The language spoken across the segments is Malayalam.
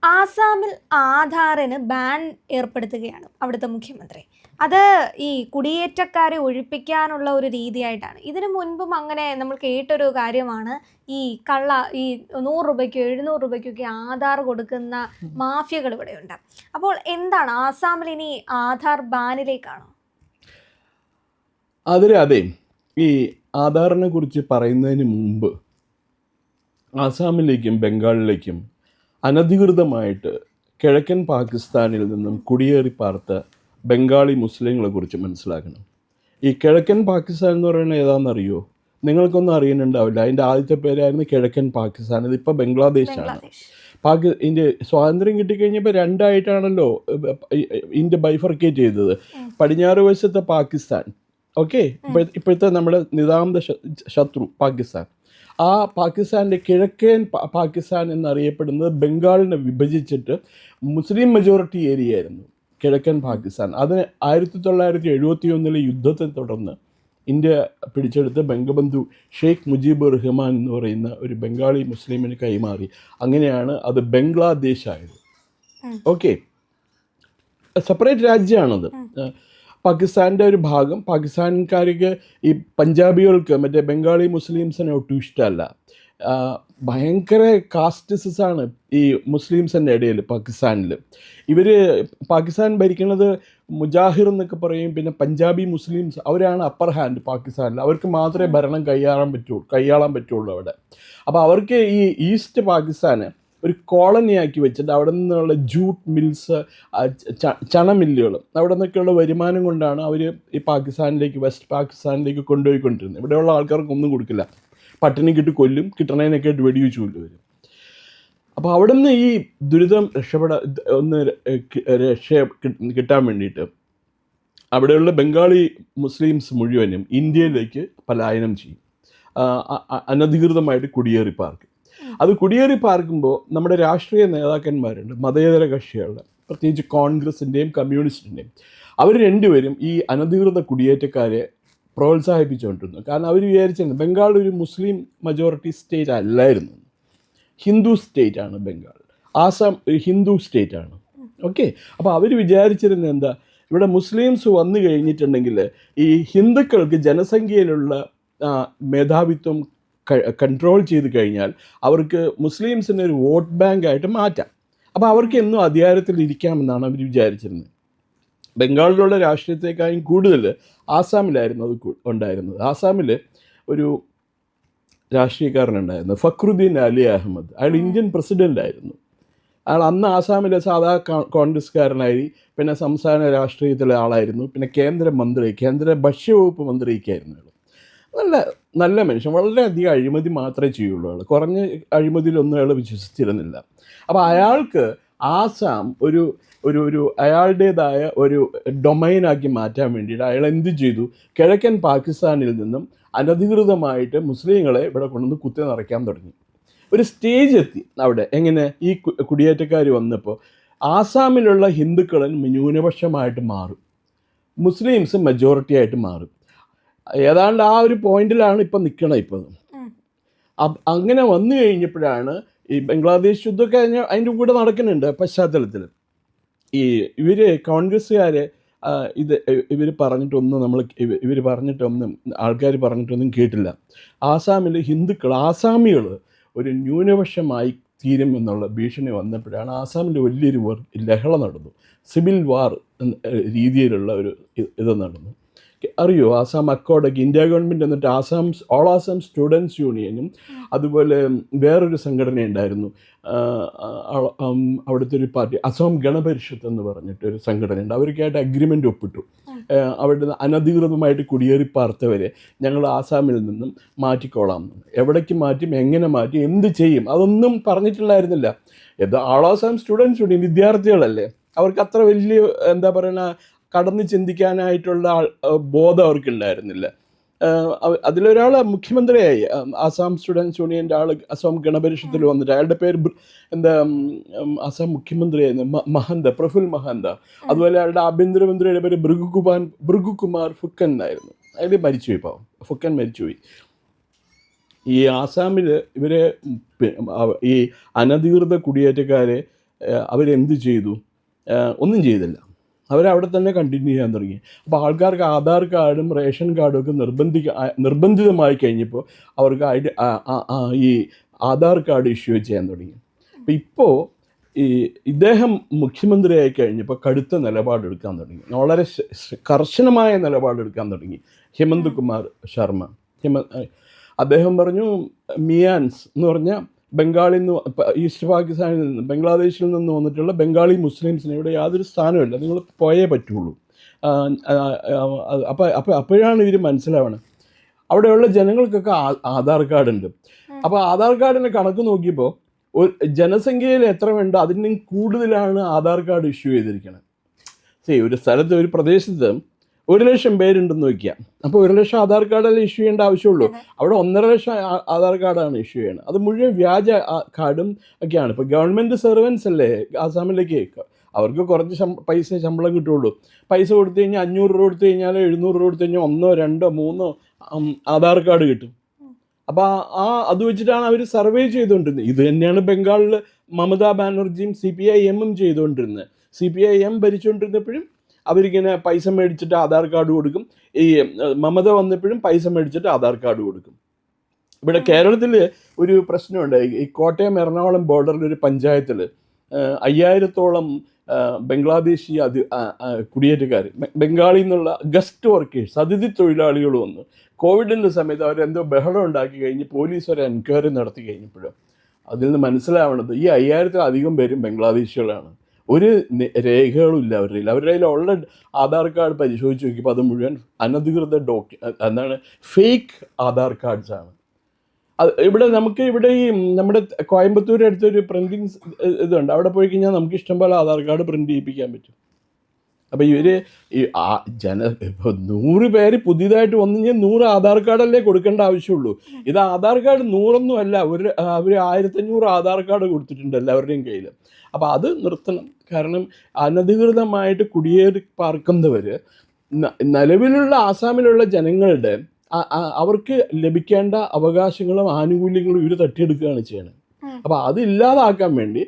ആസാമിൽ ആധാറിന് ബാൻ ഏർപ്പെടുത്തുകയാണ് അവിടുത്തെ മുഖ്യമന്ത്രി. അത് ഈ കുടിയേറ്റക്കാരെ ഒഴിപ്പിക്കാനുള്ള ഒരു രീതിയായിട്ടാണ്. ഇതിനു മുൻപും അങ്ങനെ നമ്മൾ കേട്ടൊരു കാര്യമാണ്. ഈ ഈ 100 രൂപയ്ക്കോ 700 രൂപയ്ക്കൊക്കെ ആധാർ കൊടുക്കുന്ന മാഫിയകൾ ഇവിടെയുണ്ട്. അപ്പോൾ എന്താണ് ആസാമിൽ ഇനി ആധാർ ബാനിലേക്കാണോ? അതെ, ഈ ആധാറിനെ കുറിച്ച് പറയുന്നതിന് മുമ്പ് ആസാമിലേക്കും ബംഗാളിലേക്കും അനധികൃതമായിട്ട് കിഴക്കൻ പാകിസ്ഥാനിൽ നിന്നും കുടിയേറി പാർത്ത ബംഗാളി മുസ്ലിങ്ങളെ കുറിച്ച് മനസ്സിലാക്കണം. ഈ കിഴക്കൻ പാകിസ്ഥാൻ എന്ന് പറയുന്നത് ഏതാണെന്നറിയോ? നിങ്ങൾക്കൊന്നും അറിയുന്നുണ്ടാവില്ല. അതിൻ്റെ ആദ്യത്തെ പേരായിരുന്നു കിഴക്കൻ പാകിസ്ഥാൻ. ഇതിപ്പോൾ ബംഗ്ലാദേശാണ്. ഇന്ത്യ സ്വാതന്ത്ര്യം കിട്ടിക്കഴിഞ്ഞപ്പോൾ രണ്ടായിട്ടാണല്ലോ ഇന്ത്യ ബൈഫർക്കേറ്റ് ചെയ്തത്. പടിഞ്ഞാറ് വശത്തെ പാകിസ്ഥാൻ, ഓക്കെ, ഇപ്പോഴത്തെ നമ്മുടെ നിതാന്ത ശത്രു പാകിസ്ഥാൻ. ആ പാകിസ്ഥാൻ്റെ കിഴക്കൻ പാകിസ്ഥാൻ എന്നറിയപ്പെടുന്നത് ബംഗാളിനെ വിഭജിച്ചിട്ട് മുസ്ലിം മെജോറിറ്റി ഏരിയ ആയിരുന്നു കിഴക്കൻ പാകിസ്ഥാൻ. അതിന് 1971 യുദ്ധത്തെ തുടർന്ന് ഇന്ത്യ പിടിച്ചെടുത്ത് ബംഗബന്ധു ഷെയ്ഖ് മുജീബുർ റഹ്മാൻ എന്ന് പറയുന്ന ഒരു ബംഗാളി മുസ്ലിമിന് കൈമാറി. അങ്ങനെയാണ് അത് ബംഗ്ലാദേശ് ആയത്. ഓക്കെ, സെപ്പറേറ്റ് രാജ്യമാണത്. പാകിസ്ഥാൻ്റെ ഒരു ഭാഗം. പാകിസ്ഥാൻകാർക്ക് ഈ പഞ്ചാബികൾക്ക് മറ്റേ ബംഗാളി മുസ്ലിംസിനെ ഒട്ടും ഇഷ്ടമല്ല. ഭയങ്കര കാസ്റ്റിസമാണ് ഈ മുസ്ലിംസിൻ്റെ ഇടയിൽ പാകിസ്ഥാനിൽ. പാകിസ്ഥാൻ ഭരിക്കുന്നത് മുജാഹിർ എന്നൊക്കെ പറയും. പിന്നെ പഞ്ചാബി മുസ്ലിംസ്, അവരാണ് അപ്പർ ഹാൻഡ് പാകിസ്ഥാനിൽ. അവർക്ക് മാത്രമേ ഭരണം കൈയാളാൻ പറ്റുള്ളൂ അവിടെ. അപ്പോൾ അവർക്ക് ഈ ഈസ്റ്റ് പാകിസ്ഥാന് ഒരു കോളനിയാക്കി വെച്ചിട്ട് അവിടെ നിന്നുള്ള ജൂട്ട് മിൽസ്, ചണ മില്ലുകൾ, അവിടെ നിന്നൊക്കെയുള്ള വരുമാനം കൊണ്ടാണ് അവർ ഈ പാകിസ്ഥാനിലേക്ക്, വെസ്റ്റ് പാകിസ്ഥാനിലേക്ക് കൊണ്ടുപോയിക്കൊണ്ടിരുന്നത്. ഇവിടെയുള്ള ആൾക്കാർക്ക് ഒന്നും കൊടുക്കില്ല. പട്ടിണിക്കിട്ട് കൊല്ലും, കിട്ടണേനൊക്കെ ആയിട്ട് വെടിവെച്ച് കൊല്ലുവരും. അപ്പോൾ അവിടെ നിന്ന് ഈ ദുരിതം കിട്ടാൻ വേണ്ടിയിട്ട് അവിടെയുള്ള ബംഗാളി മുസ്ലിംസ് മുഴുവനും ഇന്ത്യയിലേക്ക് പലായനം ചെയ്യും. അനധികൃതമായിട്ട് കുടിയേറി പാർക്കും. അത് കുടിയേറി പാർക്കുമ്പോൾ നമ്മുടെ രാഷ്ട്രീയ നേതാക്കന്മാരുണ്ട്, മതേതര കക്ഷികളുടെ, പ്രത്യേകിച്ച് കോൺഗ്രസിൻ്റെയും കമ്മ്യൂണിസ്റ്റിൻ്റെയും. അവർ രണ്ടുപേരും ഈ അനധികൃത കുടിയേറ്റക്കാരെ പ്രോത്സാഹിപ്പിച്ചുകൊണ്ടിരുന്നു. കാരണം അവർ വിചാരിച്ചിരുന്നു ബംഗാൾ ഒരു മുസ്ലിം മജോറിറ്റി സ്റ്റേറ്റ് അല്ലായിരുന്നു, ഹിന്ദു സ്റ്റേറ്റ് ആണ് ബംഗാൾ. ആസാം ഒരു ഹിന്ദു സ്റ്റേറ്റ് ആണ്. ഓക്കെ, അപ്പോൾ അവർ വിചാരിച്ചിരുന്നത് എന്താ, ഇവിടെ മുസ്ലിംസ് വന്നു കഴിഞ്ഞിട്ടുണ്ടെങ്കിൽ ഈ ഹിന്ദുക്കൾക്ക് ജനസംഖ്യയിലുള്ള മേധാവിത്വം കൺട്രോൾ ചെയ്ത് കഴിഞ്ഞാൽ അവർക്ക് മുസ്ലിംസിനെ ഒരു വോട്ട് ബാങ്ക് ആയിട്ട് മാറ്റാം. അപ്പോൾ അവർക്ക് എന്നും അധികാരത്തിൽ ഇരിക്കാമെന്നാണ് അവർ വിചാരിച്ചിരുന്നത്. ബംഗാളിലുള്ള രാഷ്ട്രീയത്തെക്കാളും കൂടുതൽ ആസാമിലായിരുന്നു അത് ഉണ്ടായിരുന്നത്. ആസാമിൽ ഒരു രാഷ്ട്രീയക്കാരനുണ്ടായിരുന്നു, ഫക്രുദ്ദീൻ അലി അഹമ്മദ്. അയാൾ ഇന്ത്യൻ പ്രസിഡൻ്റായിരുന്നു. അയാൾ അന്ന് ആസാമിലെ സാധാ കോൺഗ്രസ്സുകാരനായി, പിന്നെ സംസ്ഥാന രാഷ്ട്രീയത്തിലെ ആളായിരുന്നു, പിന്നെ കേന്ദ്ര ഭക്ഷ്യവകുപ്പ് മന്ത്രിയൊക്കെയായിരുന്നു അയാൾ. നല്ല മനുഷ്യൻ. വളരെയധികം അഴിമതി മാത്രമേ ചെയ്യുള്ളൂ. അയാൾ കുറഞ്ഞ അഴിമതിയിലൊന്നും അയാൾ വിശ്വസിച്ചിരുന്നില്ല. അപ്പോൾ അയാൾക്ക് ആസാം ഒരു അയാളുടേതായ ഒരു ഡൊമൈനാക്കി മാറ്റാൻ വേണ്ടിയിട്ട് അയാൾ എന്ത് ചെയ്തു, കിഴക്കൻ പാകിസ്ഥാനിൽ നിന്നും അനധികൃതമായിട്ട് മുസ്ലിങ്ങളെ ഇവിടെ കൊണ്ടുവന്ന് കുത്തി നിറയ്ക്കാൻ തുടങ്ങി. ഒരു സ്റ്റേജ് എത്തി അവിടെ. എങ്ങനെ, ഈ കുടിയേറ്റക്കാർ വന്നപ്പോൾ ആസാമിലുള്ള ഹിന്ദുക്കളും ന്യൂനപക്ഷമായിട്ട് മാറും, മുസ്ലിംസ് മെജോറിറ്റി ആയിട്ട് മാറും. ഏതാണ്ട് ആ ഒരു പോയിന്റിലാണ് ഇപ്പം നിൽക്കണം. ഇപ്പം അങ്ങനെ വന്നു കഴിഞ്ഞപ്പോഴാണ് ഈ ബംഗ്ലാദേശ് യുദ്ധമൊക്കെ അതിൻ്റെ കൂടെ നടക്കുന്നുണ്ട് പശ്ചാത്തലത്തിൽ. കോൺഗ്രസ്സുകാരെ ഇവർ പറഞ്ഞിട്ടൊന്നും ആൾക്കാർ പറഞ്ഞിട്ടൊന്നും കേട്ടില്ല. ആസാമിൽ ആസാമികൾ ഒരു ന്യൂനപക്ഷമായി തീരും എന്നുള്ള ഭീഷണി വന്നപ്പോഴാണ് ആസാമിൽ വലിയൊരു ലഹള നടന്നു. സിവിൽ വാർ രീതിയിലുള്ള ഒരു ഇത് നടന്നു. അറിയോ, ആസാം അക്കോഡൊക്കെ ഇന്ത്യ ഗവൺമെൻറ് എന്നിട്ട് ഓൾ ആസാം സ്റ്റുഡൻസ് യൂണിയനും അതുപോലെ വേറൊരു സംഘടന ഉണ്ടായിരുന്നു, അവിടുത്തെ ഒരു പാർട്ടി, അസം ഗണപരിഷത്ത് എന്ന് പറഞ്ഞിട്ടൊരു സംഘടനയുണ്ട്. അവർക്കായിട്ട് അഗ്രിമെൻ്റ് ഒപ്പിട്ടു. അവിടെ അനധികൃതമായിട്ട് കുടിയേറി പാർത്തവരെ ഞങ്ങൾ ആസാമിൽ നിന്നും മാറ്റിക്കോളാം. എവിടേക്ക് മാറ്റും, എങ്ങനെ മാറ്റും, എന്ത് ചെയ്യും, അതൊന്നും പറഞ്ഞിട്ടുണ്ടായിരുന്നില്ല. ഓൾ ആസാം സ്റ്റുഡൻസ് യൂണിയൻ വിദ്യാർത്ഥികളല്ലേ, അവർക്ക് അത്ര വലിയ എന്താ പറയുക കടന്ന് ചിന്തിക്കാനായിട്ടുള്ള ബോധം അവർക്കുണ്ടായിരുന്നില്ല. അതിലൊരാൾ മുഖ്യമന്ത്രിയായി, ആസാം സ്റ്റുഡൻസ് യൂണിയൻ്റെ ആൾ അസം ഗണപരിഷത്തിൽ വന്നിട്ട്. അയാളുടെ പേര് ആസാം മുഖ്യമന്ത്രിയായിരുന്നു പ്രഫുൽ മഹന്ത. അതുപോലെ അയാളുടെ ആഭ്യന്തരമന്ത്രിയുടെ പേര് ഭൃഗുകുമാർ ഫുക്കൻ എന്നായിരുന്നു. അയാൾ മരിച്ചുപോയി, പാവം, ഫുക്കൻ മരിച്ചുപോയി. ഈ ആസാമിൽ ഇവരെ ഈ അനധികൃത കുടിയേറ്റക്കാരെ അവരെന്ത് ചെയ്തു? ഒന്നും ചെയ്തില്ല. അവരവിടെ തന്നെ കണ്ടിന്യൂ ചെയ്യാൻ തുടങ്ങി. അപ്പോൾ ആൾക്കാർക്ക് ആധാർ കാർഡും റേഷൻ കാർഡും ഒക്കെ നിർബന്ധിതമായി കഴിഞ്ഞപ്പോൾ അവർക്ക് ഈ ആധാർ കാർഡ് ഇഷ്യൂ ചെയ്യാൻ തുടങ്ങി. അപ്പോൾ ഇപ്പോൾ ഇദ്ദേഹം മുഖ്യമന്ത്രിയായി കഴിഞ്ഞപ്പോൾ കടുത്ത നിലപാടെടുക്കാൻ തുടങ്ങി, വളരെ കർശനമായ നിലപാടെടുക്കാൻ തുടങ്ങി ഹേമന്ത് കുമാർ ശർമ്മ. അദ്ദേഹം പറഞ്ഞു, മിയാൻസ് എന്ന് പറഞ്ഞാൽ ബംഗാളിൽ നിന്ന്, ഈസ്റ്റ് പാകിസ്ഥാനിൽ നിന്ന്, ബംഗ്ലാദേശിൽ നിന്ന് വന്നിട്ടുള്ള ബംഗാളി മുസ്ലിംസിന് ഇവിടെ യാതൊരു സ്ഥാനമില്ല, നിങ്ങൾ പോയേ പറ്റുള്ളൂ. അപ്പോഴാണ് ഇവർ മനസ്സിലാവണം അവിടെയുള്ള ജനങ്ങൾക്കൊക്കെ ആധാർ കാർഡ് ഉണ്ട്. അപ്പോൾ ആധാർ കാർഡിൻ്റെ കണക്ക് നോക്കിയപ്പോൾ ജനസംഖ്യയിൽ എത്ര വേണ്ടോ അതിനും കൂടുതലാണ് ആധാർ കാർഡ് ഇഷ്യൂ ചെയ്തിരിക്കുന്നത്. ഒരു സ്ഥലത്ത്, ഒരു പ്രദേശത്ത് 1,00,000 പേരുണ്ടെന്ന് വയ്ക്കുക. അപ്പോൾ 1,00,000 ആധാർ കാർഡല്ലേ ഇഷ്യൂ ചെയ്യേണ്ട ആവശ്യമുള്ളൂ. അവിടെ 1,50,000 ആധാർ കാർഡാണ് ഇഷ്യൂ ചെയ്യുന്നത്. അത് മുഴുവൻ വ്യാജ കാർഡും ഒക്കെയാണ്. ഇപ്പോൾ ഗവൺമെൻറ് സെർവൻസ് അല്ലേ ആസാമിലേക്ക്, അവർക്ക് കുറച്ച് ശമ്പളം കിട്ടുള്ളൂ. പൈസ കൊടുത്തു കഴിഞ്ഞാൽ 500 രൂപ കൊടുത്തു കഴിഞ്ഞാൽ 700 രൂപ കൊടുത്തു കഴിഞ്ഞാൽ 1, 2, 3 ആധാർ കാർഡ് കിട്ടും. അപ്പോൾ അത് വെച്ചിട്ടാണ് അവർ സർവേ ചെയ്തുകൊണ്ടിരുന്നത്. ഇത് തന്നെയാണ് ബംഗാളിൽ മമതാ ബാനർജിയും CPIM ചെയ്തുകൊണ്ടിരുന്നത്. CPIM ഭരിച്ചുകൊണ്ടിരുന്നപ്പോഴും അവരിങ്ങനെ പൈസ മേടിച്ചിട്ട് ആധാർ കാർഡ് കൊടുക്കും. ഈ മമത വന്നപ്പോഴും പൈസ മേടിച്ചിട്ട് ആധാർ കാർഡ് കൊടുക്കും. ഇവിടെ കേരളത്തിൽ ഒരു പ്രശ്നമുണ്ട്. ഈ കോട്ടയം എറണാകുളം ബോർഡറിൽ ഒരു പഞ്ചായത്തിൽ 5000-ഓളം ബംഗ്ലാദേശി കുടിയേറ്റക്കാർ, ബംഗാളിൽ നിന്നുള്ള ഗസ്റ്റ് വർക്കേഴ്സ്, അതിഥി തൊഴിലാളികൾ വന്നു. കോവിഡിൻ്റെ സമയത്ത് അവരെന്തോ ബഹളം ഉണ്ടാക്കി കഴിഞ്ഞ് പോലീസ് ഒരു എൻക്വയറി നടത്തി കഴിഞ്ഞപ്പോഴും അതിൽ നിന്ന് മനസ്സിലാവണത് ഈ 5000-ത്തിലധികം പേരും ബംഗ്ലാദേശികളാണ്. ഒരു രേഖകളും ഇല്ല അവരുടെ കയ്യിലുള്ള ആധാർ കാർഡ് പരിശോധിച്ച് നോക്കിയപ്പോൾ അത് മുഴുവൻ അനധികൃത ഫേക്ക് ആധാർ കാർഡ്സാണ്. ഇവിടെ ഈ നമ്മുടെ കോയമ്പത്തൂർ അടുത്തൊരു പ്രിൻറ്റിങ് ഇതുണ്ട്. അവിടെ പോയി കഴിഞ്ഞാൽ നമുക്ക് ഇഷ്ടംപോലെ ആധാർ കാർഡ് പ്രിൻറ്റ് ചെയ്യിപ്പിക്കാൻ പറ്റും. അപ്പോൾ ഇവർ ഇപ്പോൾ 100 പേര് പുതിയതായിട്ട് വന്നു കഴിഞ്ഞാൽ 100 ആധാർ കാർഡല്ലേ കൊടുക്കേണ്ട ആവശ്യമുള്ളൂ. ഇത് ആധാർ കാർഡ് 100 അല്ല, അവർ 1500 ആധാർ കാർഡ് കൊടുത്തിട്ടുണ്ട് എല്ലാവരുടെയും കയ്യിൽ. അപ്പോൾ അത് നിർത്തണം. കാരണം അനധികൃതമായിട്ട് കുടിയേറി പാർക്കുന്നവർ നിലവിലുള്ള ആസാമിലുള്ള ജനങ്ങളുടെ അവർക്ക് ലഭിക്കേണ്ട അവകാശങ്ങളും ആനുകൂല്യങ്ങളും ഇവർ തട്ടിയെടുക്കുകയാണ് ചെയ്യുന്നത്. അപ്പോൾ അതില്ലാതാക്കാൻ വേണ്ടി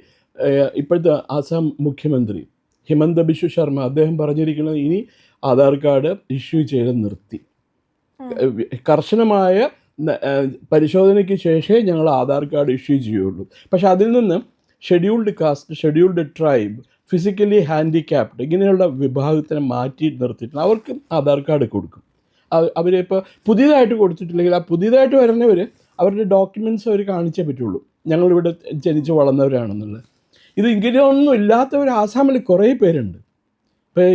ഇപ്പോഴത്തെ ആസാം മുഖ്യമന്ത്രി ഹിമന്ത ബിശ്വ ശർമ്മ അദ്ദേഹം പറഞ്ഞിരിക്കുന്നത് ഇനി ആധാർ കാർഡ് ഇഷ്യൂ ചെയ്ത് നിർത്തി. കർശനമായ പരിശോധനയ്ക്ക് ശേഷമേ ഞങ്ങൾ ആധാർ കാർഡ് ഇഷ്യൂ ചെയ്യുള്ളൂ. പക്ഷെ അതിൽ നിന്ന് scheduled caste, scheduled tribe, physically handicapped ഇങ്ങനെയുള്ള വിഭാഗത്തിനെ മാറ്റി നിർത്തിയിട്ടുണ്ട്. അവർക്ക് ആധാർ കാർഡ് കൊടുക്കും. അവരിപ്പോൾ പുതിയതായിട്ട് കൊടുത്തിട്ടില്ലെങ്കിൽ ആ പുതിയതായിട്ട് വരുന്നവർ അവരുടെ ഡോക്യുമെൻറ്റ്സ് അവർ കാണിച്ചേ പറ്റുള്ളൂ, ഞങ്ങളിവിടെ ജനിച്ച് വളർന്നവരാണെന്നുള്ളത്. ഇത് ഇങ്ങനെയൊന്നും ഇല്ലാത്തവർ ആസാമിൽ കുറേ പേരുണ്ട്. ഇപ്പോൾ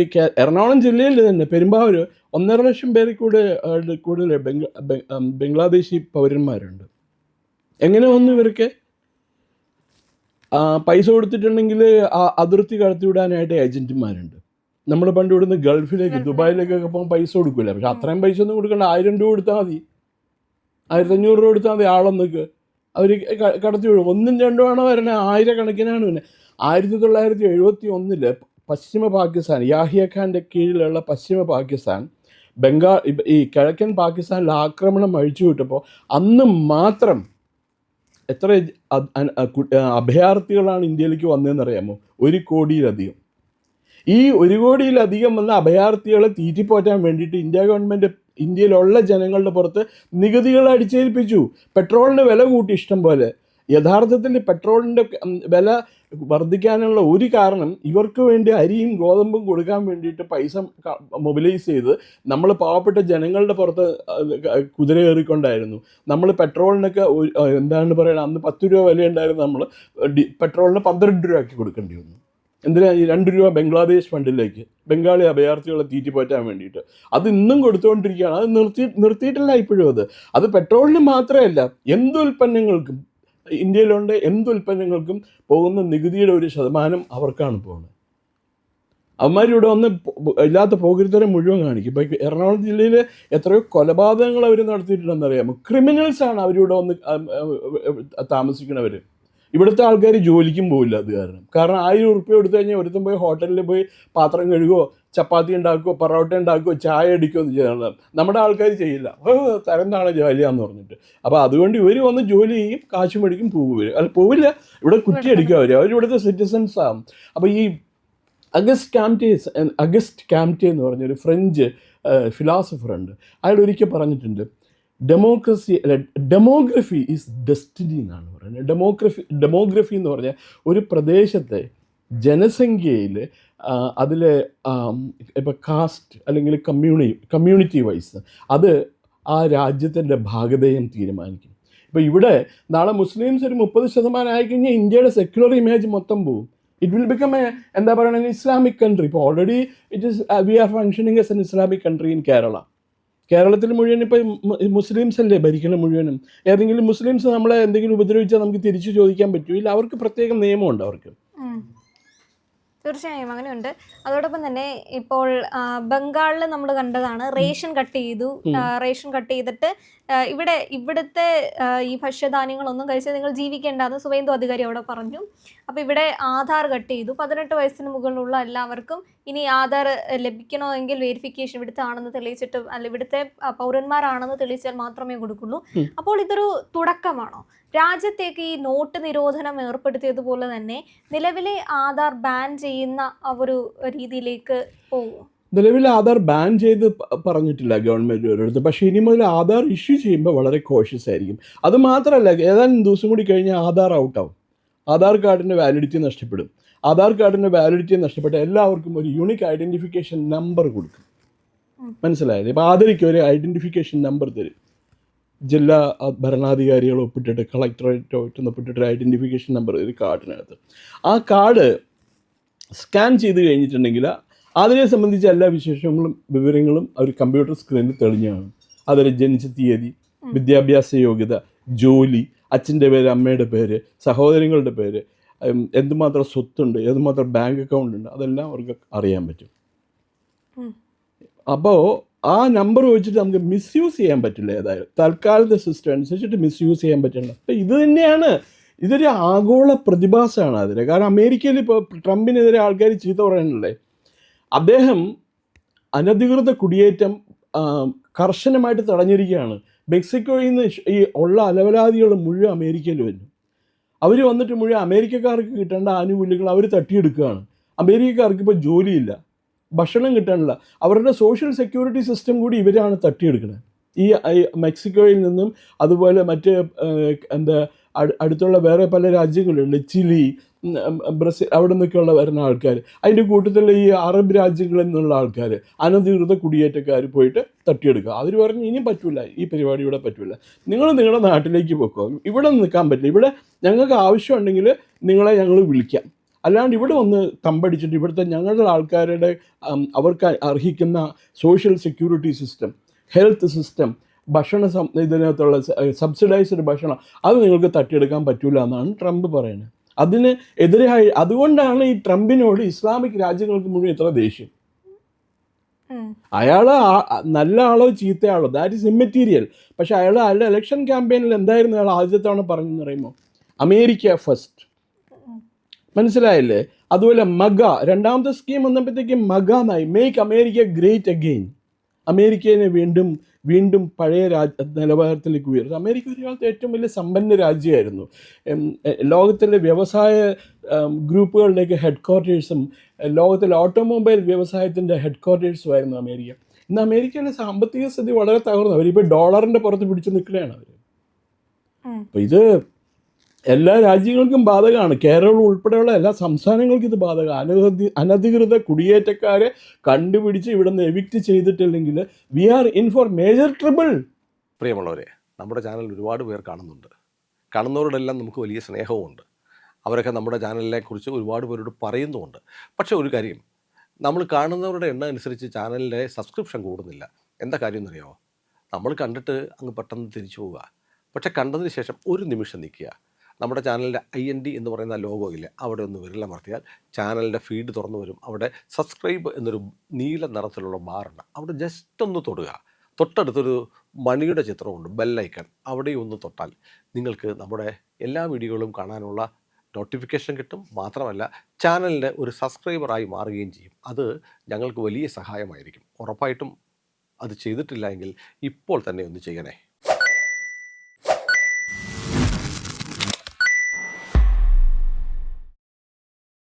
എറണാകുളം ജില്ലയിൽ തന്നെ പെരുമ്പാവൂർ 1.5 ലക്ഷം കൂടുതൽ ബംഗ്ലാദേശി പൗരന്മാരുണ്ട്. എങ്ങനെ വന്നു ഇവർക്ക്? പൈസ കൊടുത്തിട്ടുണ്ടെങ്കിൽ അതിർത്തി കടത്തിവിടാനായിട്ട് ഏജൻറ്റുമാരുണ്ട്. നമ്മൾ പണ്ട് ഇവിടുന്ന് ഗൾഫിലേക്ക്, ദുബായിലേക്കൊക്കെ പോകാൻ പൈസ കൊടുക്കില്ല. പക്ഷെ അത്രയും പൈസ ഒന്നും കൊടുക്കണ്ട, 1000 രൂപ കൊടുത്താൽ മതി, 1500 രൂപ കൊടുത്താൽ മതി. ആളൊന്നൊക്കെ അവർ കടത്തി വിടും. 1ഉം 2ഉം ആണോ വരണേ, 1000 കണക്കിനാണ്. പിന്നെ 1971 പശ്ചിമ പാകിസ്ഥാൻ, യാഹിയ ഖാൻ്റെ കീഴിലുള്ള പശ്ചിമ പാകിസ്ഥാൻ ഈ കിഴക്കൻ പാകിസ്ഥാനിൽ ആക്രമണം അഴിച്ചുവിട്ടപ്പോൾ അന്ന് മാത്രം എത്ര അഭയാർത്ഥികളാണ് ഇന്ത്യയിലേക്ക് വന്നതെന്നറിയാമോ? 1 കോടിയിലധികം. ഈ 1 കോടിയിലധികം വന്ന അഭയാർത്ഥികളെ തീറ്റിപ്പോറ്റാൻ വേണ്ടിയിട്ട് ഇന്ത്യ ഗവൺമെൻറ് ഇന്ത്യയിലുള്ള ജനങ്ങളുടെ പുറത്ത് നികുതികൾ അടിച്ചേൽപ്പിച്ചു. പെട്രോളിന് വില കൂട്ടി ഇഷ്ടം പോലെ. യഥാർത്ഥത്തിൽ പെട്രോളിൻ്റെ വില വർദ്ധിക്കാനുള്ള ഒരു കാരണം ഇവർക്ക് വേണ്ടി അരിയും ഗോതമ്പും കൊടുക്കാൻ വേണ്ടിയിട്ട് പൈസ മൊബിലൈസ് ചെയ്ത് നമ്മൾ പാവപ്പെട്ട ജനങ്ങളുടെ പുറത്ത് കുതിര കയറിക്കൊണ്ടായിരുന്നു. നമ്മൾ പെട്രോളിനൊക്കെ എന്താണ് പറയുക, അന്ന് 10 രൂപ വിലയുണ്ടായിരുന്നു, നമ്മൾ പെട്രോളിന് 12 രൂപയാക്കി കൊടുക്കേണ്ടി വന്നു. എന്തിനാ? ഈ 2 രൂപ ബംഗ്ലാദേശ് ഫണ്ടിലേക്ക് ബംഗാളി അഭയാർത്ഥികളെ തീറ്റിപ്പോറ്റാൻ വേണ്ടിയിട്ട്. അത് ഇന്നും കൊടുത്തുകൊണ്ടിരിക്കുകയാണ്. അത് നിർത്തിയിട്ടില്ല ഇപ്പോഴും. അത് പെട്രോളിന് മാത്രമല്ല, എന്തുൽപ്പന്നങ്ങൾക്കും ഇന്ത്യയിലുണ്ട്, എന്തുൽപ്പന്നങ്ങൾക്കും പോകുന്ന നികുതിയുടെ 1% അവർക്കാണ് പോകുന്നത്. അവന്മാരിവിടെ വന്ന് ഇല്ലാത്ത പോകരുത്തരം മുഴുവൻ കാണിക്കും. ഇപ്പോൾ എറണാകുളം ജില്ലയിൽ എത്രയോ കൊലപാതകങ്ങൾ അവർ നടത്തിയിട്ടുണ്ടെന്നറിയാമോ? ക്രിമിനൽസാണ് അവരിവിടെ വന്ന് താമസിക്കുന്നവർ. ഇവിടുത്തെ ആൾക്കാർ ജോലിക്കും പോവില്ല അത് കാരണം 1000 ഉറുപ്പ്യ കൊടുത്തു കഴിഞ്ഞാൽ ഒരുത്തും പോയി ഹോട്ടലിൽ പോയി പാത്രം കഴുകുകയോ ചപ്പാത്തി ഉണ്ടാക്കുമോ പൊറോട്ട ഉണ്ടാക്കുമോ ചായ അടിക്കുകയോ എന്ന് ചെയ്യണം. നമ്മുടെ ആൾക്കാർ ചെയ്യില്ല. തരംതാണ് ജോലിയാന്ന് പറഞ്ഞിട്ട്. അപ്പോൾ അതുകൊണ്ട് ഇവർ വന്ന് ജോലി ചെയ്യും, കാശ് മേടിക്കും, വരും. അല്ല പോവില്ല, ഇവിടെ കുറ്റി അടിക്കുക അവരിവിടുത്തെ സിറ്റിസൺസ് ആവും. അപ്പോൾ ഈ അഗസ്റ്റ് കാംറ്റെ എന്ന് പറഞ്ഞൊരു ഫ്രഞ്ച് ഫിലോസഫർ ഉണ്ട്. അയാൾ ഒരിക്കൽ പറഞ്ഞിട്ടുണ്ട്, ഡെമോഗ്രഫി ഈസ് ഡെസ്റ്റിനി എന്നാണ് പറയുന്നത്. ഡെമോഗ്രഫി എന്ന് പറഞ്ഞാൽ ഒരു പ്രദേശത്തെ ജനസംഖ്യയിൽ അതിലെ ഇപ്പോൾ കാസ്റ്റ് അല്ലെങ്കിൽ കമ്മ്യൂണിറ്റി വൈസ് അത് ആ രാജ്യത്തിൻ്റെ ഭാഗധേയം തീരുമാനിക്കും. ഇപ്പോൾ ഇവിടെ നാളെ മുസ്ലിംസ് ഒരു 30% ആയിക്കഴിഞ്ഞാൽ ഇന്ത്യയുടെ സെക്യുലർ ഇമേജ് മൊത്തം പോകും. ഇറ്റ് വിൽ ബിക്കം എന്താ പറയുക ഇസ്ലാമിക് കൺട്രി. ഇപ്പോൾ already we are functioning as an Islamic country in Kerala. കേരളത്തിൽ മുഴുവൻ ഇപ്പോൾ മുസ്ലിംസ് അല്ലേ ഭരിക്കണം മുഴുവനും. ഏതെങ്കിലും മുസ്ലിംസ് നമ്മളെ എന്തെങ്കിലും ഉപദ്രവിച്ചാൽ നമുക്ക് തിരിച്ചു ചോദിക്കാൻ പറ്റില്ല. അവർക്ക് പ്രത്യേക നിയമമുണ്ട് അവർക്ക്. തീർച്ചയായും അങ്ങനെയുണ്ട്. അതോടൊപ്പം തന്നെ ഇപ്പോൾ ബംഗാളിൽ നമ്മൾ കണ്ടതാണ്, റേഷൻ കട്ട് ചെയ്തു. റേഷൻ കട്ട് ചെയ്തിട്ട് ഇവിടുത്തെ ഈ ഭക്ഷ്യധാന്യങ്ങളൊന്നും കഴിച്ച് നിങ്ങൾ ജീവിക്കേണ്ടെന്ന് സുവേന്ദു അധികാരി അവിടെ പറഞ്ഞു. അപ്പോൾ ഇവിടെ ആധാർ കട്ട് ചെയ്തു. 18 വയസ്സിന് മുകളിലുള്ള എല്ലാവർക്കും ഇനി ആധാർ ലഭിക്കണമെങ്കിൽ വെരിഫിക്കേഷൻ ഇവിടുത്തെ ആണെന്ന് തെളിയിച്ചിട്ട്, അല്ല ഇവിടുത്തെ പൗരന്മാരാണെന്ന് തെളിയിച്ചാൽ മാത്രമേ കൊടുക്കുള്ളൂ. അപ്പോൾ ഇതൊരു തുടക്കമാണോ? രാജ്യത്തേക്ക് ഈ നോട്ട് നിരോധനം ഏർപ്പെടുത്തിയതുപോലെ തന്നെ നിലവിലെ ആധാർ ബാൻ ചെയ്യുന്ന ഒരു രീതിയിലേക്ക് പോകും? നിലവിൽ ആധാർ ബാൻ ചെയ്ത് പറഞ്ഞിട്ടില്ല ഗവൺമെൻറ് ഒരിടത്ത്. പക്ഷേ ഇനി മുതൽ ആധാർ ഇഷ്യൂ ചെയ്യുമ്പോൾ വളരെ കോഷ്യസ് ആയിരിക്കും. അത് മാത്രമല്ല, ഏതാനും ദിവസം കൂടി കഴിഞ്ഞാൽ ആധാർ ഔട്ടാവും. ആധാർ കാർഡിൻ്റെ വാലിഡിറ്റി നഷ്ടപ്പെടും. ആധാർ കാർഡിൻ്റെ വാലിഡിറ്റി നഷ്ടപ്പെട്ട എല്ലാവർക്കും ഒരു യൂണിക് ഐഡൻറ്റിഫിക്കേഷൻ നമ്പർ കൊടുക്കും. മനസ്സിലായത്? ഇപ്പോൾ ആധാരിക്ക് ഒരു ഐഡൻറ്റിഫിക്കേഷൻ നമ്പർ തരും. ജില്ലാ ഭരണാധികാരികൾ ഒപ്പിട്ടിട്ട്, കളക്ടറേറ്റ് ഒപ്പിട്ടിട്ട് ഒരു ഐഡൻറ്റിഫിക്കേഷൻ നമ്പർ ഒരു കാർഡിനകത്ത്. ആ കാർഡ് സ്കാൻ ചെയ്ത് കഴിഞ്ഞിട്ടുണ്ടെങ്കിൽ അതിനെ സംബന്ധിച്ച എല്ലാ വിവരങ്ങളും ഒരു കമ്പ്യൂട്ടർ സ്ക്രീനിൽ തെളിഞ്ഞു കാണും. അതൊരു ജനിച്ച തീയതി, വിദ്യാഭ്യാസ യോഗ്യത, ജോലി, അച്ഛൻ്റെ പേര്, അമ്മയുടെ പേര്, സഹോദരങ്ങളുടെ പേര്, എന്തുമാത്രം സ്വത്തുണ്ട്, എന്തുമാത്രം ബാങ്ക് അക്കൗണ്ട് ഉണ്ട്, അതെല്ലാം അവർക്ക് അറിയാൻ പറ്റും. അപ്പോൾ ആ നമ്പർ വെച്ചിട്ട് നമുക്ക് മിസ്യൂസ് ചെയ്യാൻ പറ്റില്ല. ഏതായാലും തൽക്കാലത്തെ സിസ്റ്റം അനുസരിച്ചിട്ട് മിസ്യൂസ് ചെയ്യാൻ പറ്റില്ല. അപ്പോൾ ഇത് തന്നെയാണ്, ഇതൊരു ആഗോള പ്രതിഭാസമാണ് അതിന്. കാരണം അമേരിക്കയിൽ ഇപ്പോൾ ട്രംപിനെതിരെ ആൾക്കാർ ചീത്ത പറയാനല്ലേ. അദ്ദേഹം അനധികൃത കുടിയേറ്റം കർശനമായിട്ട് തടഞ്ഞിരിക്കുകയാണ്. മെക്സിക്കോയിൽ നിന്ന് ഈ ഉള്ള അലവലാദികൾ മുഴുവൻ അമേരിക്കയിൽ വരുന്നു. അവർ വന്നിട്ട് മുഴുവൻ അമേരിക്കക്കാർക്ക് കിട്ടേണ്ട ആനുകൂല്യങ്ങൾ അവർ തട്ടിയെടുക്കുകയാണ്. അമേരിക്കക്കാർക്ക് ഇപ്പോൾ ജോലിയില്ല, ഭക്ഷണം കിട്ടാനില്ല, അവരുടെ സോഷ്യൽ സെക്യൂരിറ്റി സിസ്റ്റം കൂടി ഇവരാണ് തട്ടിയെടുക്കുന്നത്. ഈ മെക്സിക്കോയിൽ നിന്നും അതുപോലെ മറ്റ് അടുത്തുള്ള വേറെ പല രാജ്യങ്ങളുണ്ട്, ചിലി, ബ്രസീൽ, അവിടെ നിന്നൊക്കെയുള്ള വരുന്ന ആൾക്കാർ, അതിൻ്റെ കൂട്ടത്തിൽ ഈ അറബ് രാജ്യങ്ങളിൽ നിന്നുള്ള ആൾക്കാർ, അനധികൃത കുടിയേറ്റക്കാർ പോയിട്ട് തട്ടിയെടുക്കുക. അവർ പറഞ്ഞു ഇനിയും പറ്റില്ല, ഈ പരിപാടി ഇവിടെ പറ്റില്ല, നിങ്ങൾ നിങ്ങളുടെ നാട്ടിലേക്ക് പോക്കോ, ഇവിടെ നിൽക്കാൻ പറ്റില്ല, ഇവിടെ ഞങ്ങൾക്ക് ആവശ്യമുണ്ടെങ്കിൽ നിങ്ങളെ ഞങ്ങൾ വിളിക്കാം, അല്ലാണ്ട് ഇവിടെ വന്ന് തമ്പടിച്ചിട്ട് ഇവിടുത്തെ ഞങ്ങളുടെ ആൾക്കാരുടെ അവർക്ക് അർഹിക്കുന്ന social security system, health system, ഇതിനകത്തുള്ള സബ്സിഡൈസ്ഡ് ഭക്ഷണം അത് നിങ്ങൾക്ക് തട്ടിയെടുക്കാൻ പറ്റില്ല എന്നാണ് ട്രംപ് പറയുന്നത്. അതിന് എതിരായി, അതുകൊണ്ടാണ് ഈ ട്രംപിനോട് ഇസ്ലാമിക് രാജ്യങ്ങൾക്ക് മുഴുവൻ ഇത്ര ദേഷ്യം. അയാൾ നല്ല ആളോ ചീത്തയാളോ ദാറ്റ് ഈസ് ഇമ്മെറ്റീരിയൽ. പക്ഷെ അയാളുടെ ഇലക്ഷൻ ക്യാമ്പയിനിൽ എന്തായിരുന്നു അയാൾ ആദ്യത്തെ തവണ പറഞ്ഞെന്ന് പറയുമ്പോൾ അമേരിക്ക ഫസ്റ്റ്, മനസ്സിലായില്ലേ? അതുപോലെ മഗ, രണ്ടാമത്തെ സ്കീം വന്നപ്പോഴത്തേക്കും മഗ എന്നായി, മേക്ക് അമേരിക്ക ഗ്രേറ്റ് അഗെയിൻ. അമേരിക്കയെ വീണ്ടും പഴയ നിലവാരത്തിലേക്ക് ഉയർത്തും. അമേരിക്ക ഒരു കാലത്ത് ഏറ്റവും വലിയ സമ്പന്ന രാജ്യമായിരുന്നു. ലോകത്തിലെ വ്യവസായ ഗ്രൂപ്പുകളുടെയൊക്കെ ഹെഡ് ക്വാർട്ടേഴ്സും ലോകത്തിലെ ഓട്ടോമൊബൈൽ വ്യവസായത്തിൻ്റെ ഹെഡ് ക്വാർട്ടേഴ്സും ആയിരുന്നു അമേരിക്ക. ഇന്ന് അമേരിക്കയിലെ സാമ്പത്തിക സ്ഥിതി വളരെ തകർന്നു. അവരിപ്പോൾ ഡോളറിൻ്റെ പുറത്ത് പിടിച്ച് നിൽക്കുകയാണ് അവർ. അപ്പോൾ ഇത് എല്ലാ രാജ്യങ്ങൾക്കും ബാധകമാണ്. കേരളം ഉൾപ്പെടെയുള്ള എല്ലാ സംസ്ഥാനങ്ങൾക്കും ഇത് ബാധകമാണ്. അനധികൃത കുടിയേറ്റക്കാരെ കണ്ടുപിടിച്ച് ഇവിടെ നിന്ന് എവിക്റ്റ് ചെയ്തിട്ടില്ലെങ്കിൽ we are in for major trouble. പ്രിയമുള്ളവരെ, നമ്മുടെ ചാനൽ ഒരുപാട് പേർ കാണുന്നുണ്ട്. കാണുന്നവരോടെല്ലാം നമുക്ക് വലിയ സ്നേഹവുമുണ്ട്. അവരൊക്കെ നമ്മുടെ ചാനലിനെ കുറിച്ച് ഒരുപാട് പേരോട് പറയുന്നുമുണ്ട്. പക്ഷേ ഒരു കാര്യം, നമ്മൾ കാണുന്നവരുടെ എണ്ണം അനുസരിച്ച് ചാനലിൻ്റെ സബ്സ്ക്രിപ്ഷൻ കൂടുന്നില്ല. എന്താ കാര്യം എന്നറിയാമോ? നമ്മൾ കണ്ടിട്ട് അങ്ങ് പെട്ടെന്ന് തിരിച്ചു പോവുക. പക്ഷേ കണ്ടതിന് ശേഷം ഒരു നിമിഷം നിൽക്കുക. നമ്മുടെ ചാനലിൻ്റെ IND എന്ന് പറയുന്ന ലോഗോ ഇല്ലേ, അവിടെ ഒന്ന് വിരലമർത്തിയാൽ ചാനലിൻ്റെ ഫീഡ് തുറന്നു വരും. അവിടെ സബ്സ്ക്രൈബ് എന്നൊരു നീല നിറത്തിലുള്ള ബാറുണ്ട്, അവിടെ ജസ്റ്റ് ഒന്ന് തൊടുക. തൊട്ടടുത്തൊരു മണിയുടെ ചിത്രമുണ്ട്, ബെല്ലൈക്കൺ, അവിടെ ഒന്ന് തൊട്ടാൽ നിങ്ങൾക്ക് നമ്മുടെ എല്ലാ വീഡിയോകളും കാണാനുള്ള നോട്ടിഫിക്കേഷൻ കിട്ടും. മാത്രമല്ല ചാനലിൻ്റെ ഒരു സബ്സ്ക്രൈബറായി മാറുകയും ചെയ്യും. അത് ഞങ്ങൾക്ക് വലിയ സഹായമായിരിക്കും. ഉറപ്പായിട്ടും അത് ചെയ്തിട്ടില്ല എങ്കിൽ ഇപ്പോൾ തന്നെ ഒന്ന് ചെയ്യണേ.